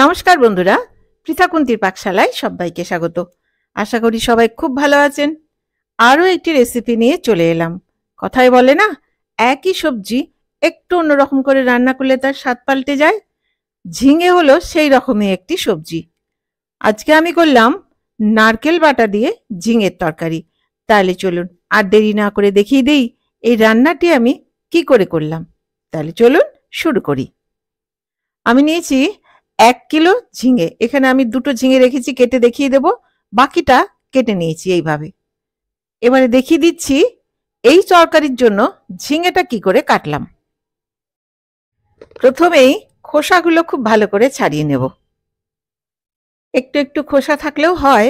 নমস্কার বন্ধুরা, পৃথাকুন্তির পাকশালায় সবাইকে স্বাগত। আশা করি সবাই খুব ভালো আছেন। আরও একটি রেসিপি নিয়ে চলে এলাম। কথায় বলে না, একই সবজি একটু অন্যরকম করে রান্না করলে তার স্বাদ পাল্টে যায়। ঝিঙে হলো সেই রকমই একটি সবজি। আজকে আমি করলাম নারকেল বাটা দিয়ে ঝিঙের তরকারি। তাহলে চলুন আর দেরি না করে দেখিয়ে দেই এই রান্নাটি আমি কি করে করলাম। তাহলে চলুন শুরু করি। আমি নিয়েছি 1 কিলো ঝিঙে। এখানে আমি 2টো ঝিঙে রেখেছি, কেটে দেখিয়ে দেব। বাকিটা কেটে নিয়েছি এইভাবে। এবারে দেখিয়ে দিচ্ছি এই তরকারির জন্য ঝিঙেটা কি করে কাটলাম। প্রথমেই খোসাগুলো খুব ভালো করে ছাড়িয়ে নেব। একটু একটু খোসা থাকলেও হয়,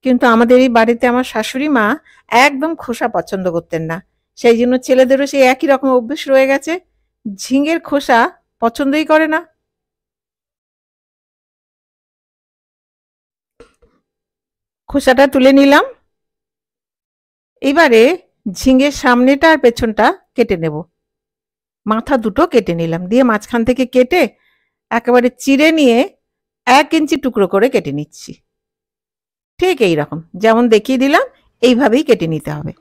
কিন্তু আমাদের এই বাড়িতে আমার শাশুড়ি মা একদম খোসা পছন্দ করতেন না। সেই জন্য ছেলেদেরও সেই একই রকম অভ্যেস রয়ে গেছে, ঝিঙের খোসা পছন্দই করে না। খোসাটা তুলে নিলাম। এবারে ঝিঙের সামনেটা আর পেছনটা কেটে নেব। মাথা দুটো কেটে নিলাম, দিয়ে মাঝখান থেকে কেটে একেবারে চিড়ে নিয়ে 1 ইঞ্চি টুকরো করে কেটে নিচ্ছি। ঠিক এই রকম যেমন দেখিয়ে দিলাম এইভাবেই কেটে নিতে হবে।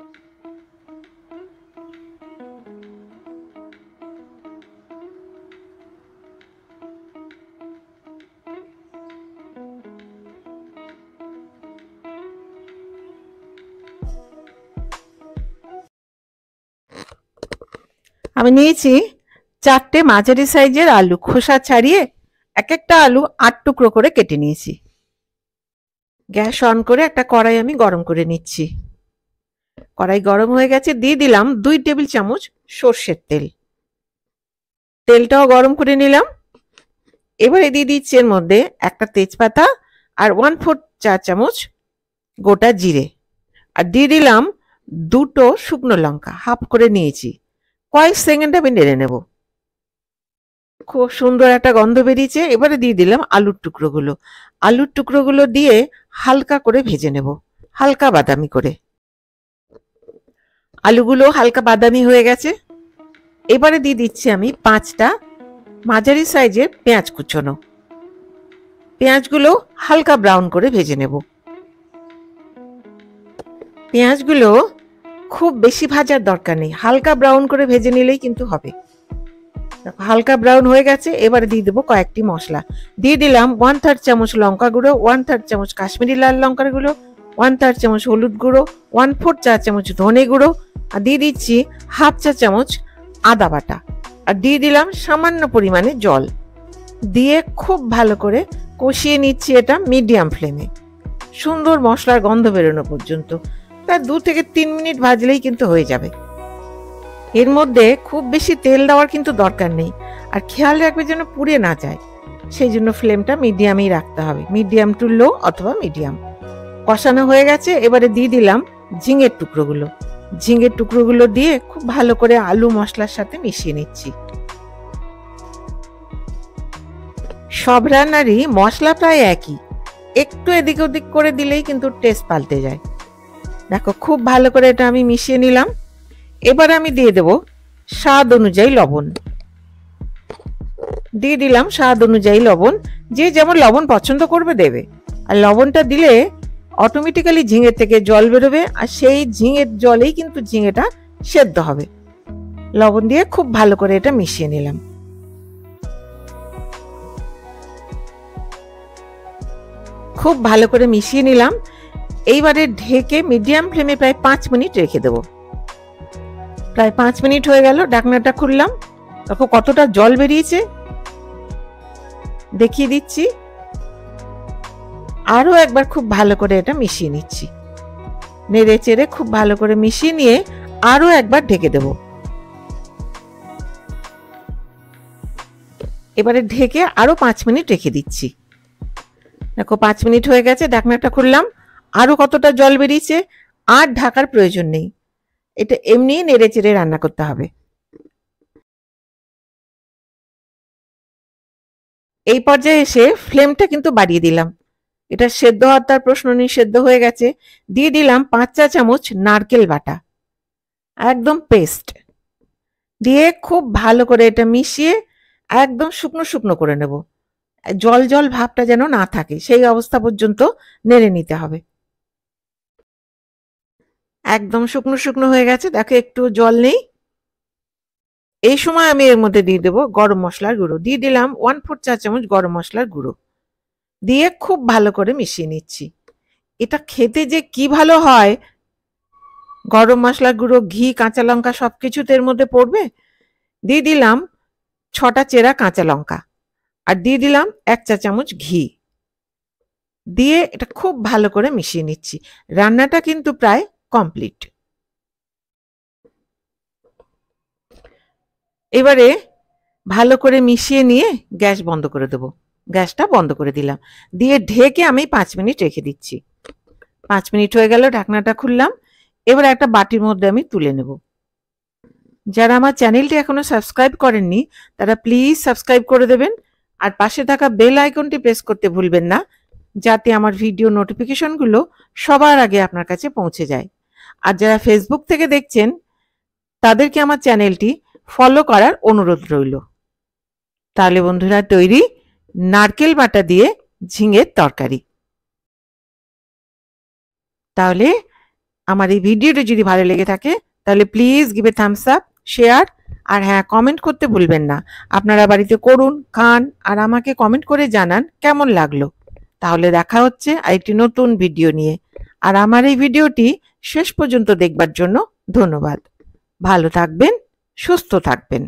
আমি নিয়েছি 4টে মাঝারি সাইজের আলু, খোসা ছাড়িয়ে এক একটা আলু 8 টুকরো করে কেটে নিয়েছি। গ্যাস অন করে একটা কড়াই আমি গরম করে নিচ্ছি। কড়াই গরম হয়ে গেছে, দিয়ে দিলাম 2 টেবিল চামচ সর্ষের তেল। তেলটাও গরম করে নিলাম। এবারে দিয়ে দিচ্ছি এর মধ্যে একটা তেজপাতা আর 1/4 চা চামচ গোটা জিরে, আর দিয়ে দিলাম 2টো শুকনো লঙ্কা হাফ করে নিয়েছি। কয়েক সেকেন্ড আমি নেড়ে নেব। খুব সুন্দর একটা গন্ধ বেরিয়েছে। এবারে দিয়ে দিলাম আলুর টুকরোগুলো। আলুর টুকরোগুলো দিয়ে হালকা করে ভেজে নেব, হালকা বাদামি করে। আলুগুলো হালকা বাদামি হয়ে গেছে। এবারে দিয়ে দিচ্ছি আমি 5টা মাঝারি সাইজের পেঁয়াজ কুচোনো। পেঁয়াজগুলো হালকা ব্রাউন করে ভেজে নেব। পেঁয়াজগুলো খুব বেশি ভাজার দরকার নেই, হালকা ব্রাউন করে ভেজে নিলেই কিন্তু হবে। হালকা ব্রাউন হয়ে গেছে। এবারে দিয়ে দেবো কয়েকটি মশলা। দিয়ে দিলাম 1/3 চামচ লঙ্কা গুঁড়ো, 1/3 চামচ কাশ্মীরি লাল লঙ্কার গুঁড়ো, 1/3 চামচ হলুদ গুঁড়ো, 1/4 চা চামচ ধনে গুঁড়ো, আর দিয়ে দিচ্ছি হাফ চা চামচ আদা বাটা, আর দিয়ে দিলাম সামান্য পরিমাণে জল। দিয়ে খুব ভালো করে কষিয়ে নিচ্ছি এটা মিডিয়াম ফ্লেমে, সুন্দর মশলার গন্ধ বেরোনো পর্যন্ত। প্রায় 2 থেকে 3 মিনিট ভাজলেই কিন্তু হয়ে যাবে। এর মধ্যে খুব বেশি তেল দেওয়ার কিন্তু দরকার নেই, আর খেয়াল রাখবে যেন পুড়ে না যায়। সেই জন্য ফ্লেমটা মিডিয়ামেই রাখতে হবে, মিডিয়াম টু লো অথবা মিডিয়াম। কষানো হয়ে গেছে। এবারে দিয়ে দিলাম ঝিঙের টুকরোগুলো। ঝিঙের টুকরোগুলো দিয়ে খুব ভালো করে আলু মশলার সাথে মিশিয়ে নিচ্ছি। সব রান্নারই মশলা প্রায় একই, একটু এদিক ওদিক করে দিলেই কিন্তু টেস্ট পাল্টে যায়। দেখো খুব ভালো করে এটা আমি মিশিয়ে নিলাম। এবার আমি দিয়ে দেব স্বাদ অনুযায়ী লবণ। দিয়ে দিলাম স্বাদ অনুযায়ী লবণ, যে যেমন লবণ পছন্দ করবে দেবে। আর লবণটা দিলে অটোমেটিক্যালি ঝিঙে থেকে জল বেরোবে, আর সেই ঝিঙের জলেই কিন্তু ঝিঙেটা সেদ্ধ হবে। লবণ দিয়ে খুব ভালো করে এটা মিশিয়ে নিলাম। খুব ভালো করে মিশিয়ে নিলাম। এইবারে ঢেকে মিডিয়াম ফ্লেমে প্রায় 5 মিনিট রেখে দেবো। প্রায় 5 মিনিট হয়ে গেল, ঢাকনাটা খুললাম। দেখো কতটা জল বেরিয়েছে, দেখিয়ে দিচ্ছি। আরো একবার খুব ভালো করে এটা মিশিয়ে নিচ্ছি। নেড়ে চেড়ে খুব ভালো করে মিশিয়ে নিয়ে আরো একবার ঢেকে দেব। এবারে ঢেকে আরো 5 মিনিট রেখে দিচ্ছি। দেখো 5 মিনিট হয়ে গেছে, ঢাকনাটা খুললাম। আরো কতটা জল বেরিয়েছে, আর ঢাকার প্রয়োজন নেই। এটা এমনি নেড়ে চেড়ে রান্না করতে হবে। এই পর্যায়ে এসে ফ্লেমটা কিন্তু বাড়িয়ে দিলাম। এটা সেদ্ধ হওয়ার তার প্রশ্ন নেই, সেদ্ধ হয়ে গেছে। দিয়ে দিলাম 5 চা চামচ নারকেল বাটা, একদম পেস্ট। দিয়ে খুব ভালো করে এটা মিশিয়ে একদম শুকনো শুকনো করে নেব। জল জল ভাবটা যেন না থাকে, সেই অবস্থা পর্যন্ত নেড়ে নিতে হবে। একদম শুকনো শুকনো হয়ে গেছে, দেখো একটু জল নেই। এই সময় আমি এর মধ্যে দিয়ে দেবো গরম মশলার গুঁড়ো। দিয়ে দিলাম 1/4 চা চামচ গরম মশলার গুঁড়ো, দিয়ে খুব ভালো করে মিশিয়ে নিচ্ছি। এটা খেতে যে কি ভালো হয়, গরম মশলার গুঁড়ো, ঘি, কাঁচা লঙ্কা সবকিছু তো এর মধ্যে পড়বে। দিয়ে দিলাম 6টা চেরা কাঁচা লঙ্কা, আর দিয়ে দিলাম 1 চা চামচ ঘি, দিয়ে এটা খুব ভালো করে মিশিয়ে নিচ্ছি। রান্নাটা কিন্তু প্রায় কমপ্লিট। এবারে ভালো করে মিশিয়ে নিয়ে গ্যাস বন্ধ করে দেবো। গ্যাসটা বন্ধ করে দিলাম, দিয়ে ঢেকে আমি 5 মিনিট রেখে দিচ্ছি। 5 মিনিট হয়ে গেল, ঢাকনাটা খুললাম। এবার একটা বাটির মধ্যে আমি তুলে নেব। যারা আমার চ্যানেলটি এখনো সাবস্ক্রাইব করেননি তারা প্লিজ সাবস্ক্রাইব করে দেবেন, আর পাশে থাকা বেল আইকনটি প্রেস করতে ভুলবেন না, যাতে আমার ভিডিও নোটিফিকেশনগুলো সবার আগে আপনার কাছে পৌঁছে যায়। আর যারা ফেসবুক থেকে দেখছেন তাদেরকে আমার চ্যানেলটি ফলো করার অনুরোধ রইল। তাহলে বন্ধুরা, তৈরি নারকেল বাটা দিয়ে ঝিঙের তরকারি। তাহলে আমার এই ভিডিওটি যদি ভালো লেগে থাকে তাহলে please give a thumbs up, share, আর হ্যাঁ, কমেন্ট করতে ভুলবেন না। আপনারা বাড়িতে করুন, খান, আর আমাকে কমেন্ট করে জানান কেমন লাগলো। তাহলে দেখা হচ্ছে আরেকটি নতুন ভিডিও নিয়ে। আর আমার এই ভিডিওটি শেষ পর্যন্ত দেখবার জন্য ধন্যবাদ। ভালো থাকবেন, সুস্থ থাকবেন।